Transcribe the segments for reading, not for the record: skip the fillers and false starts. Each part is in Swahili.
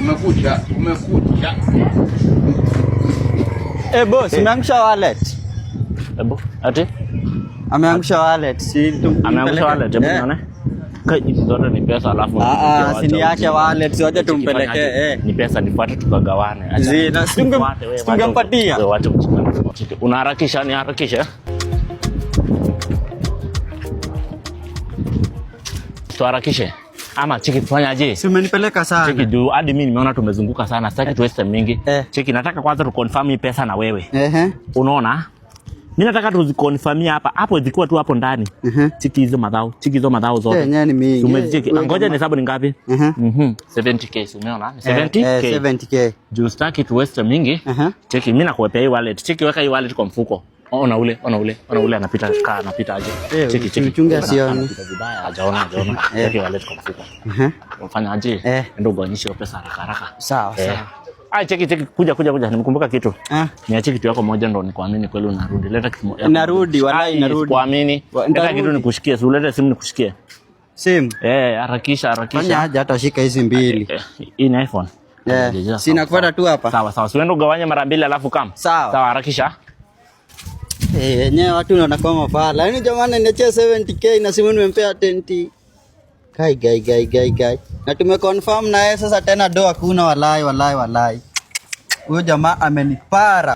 Umekucha. Boss, umeangusha wallet. Ati? Ameangusha wallet. Ameangusha wallet, hebu nione. Hizi zote ni pesa alafu si niache wallet zote tumpelekee. Ni pesa nifuate tukagawane. Zina tungempatia. Wacha unaharakisha, ni harakisha. Tuharakishe. Ama cheki tufanyaje? Si umenipeleka sana. Cheki juu hadi mimi nimeona tumezunguka sana. Sitaki tuwaste mingi. Cheki nataka kwanza tu confirm hii pesa na wewe. Unaona? Mimi nataka tuzikonfirmia hapa. Hapo zikuwa tu hapo ndani. Cheki hizo madhao zote. Yenyewe ni mingi. Tumecheki. Ngoja hesabu ni ngapi? 70k umeona? 70k. 70k. Juu sitaki tuwaste mingi. Cheki mimi nakuwekea hii wallet. Cheki weka hii wallet kwa mfuko. Ona ule anapita aje. Cheki. Chunga sioni. Vibaya hajaona. Cheki wallet kwa mfuko. Unafanya aje? Ndio uganishe pesa haraka. Sawa. Cheki kuja. Nimekumbuka kitu. Niache kitu yako moja ndo nikuamini kweli unarudi. Leta kitu. Narudi, wallahi narudi. Kuamini. Leta kitu nikushikie. Si ulete simu nikushikie. Simu? Harakisha. Fanya haja hata shika hizi mbili. Hii ni iPhone. Sina kufuata tu hapa. Sawa. Uende ugawanye mara mbili alafu kama. Sawa, harakisha. Yenyewe watu wanakuwa mafala. Yaani jamani niachie 70k na simu nimempea 10. Gai. Na tumeconfirm na yeye sasa tena doa hakuna wallahi. Huyo jamaa amenipara.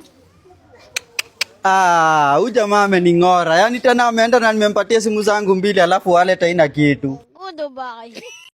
Huyo jamaa ameningora. Yaani tena ameenda na nimempatia simu zangu mbili alafu wallet haina kitu. Goodbye.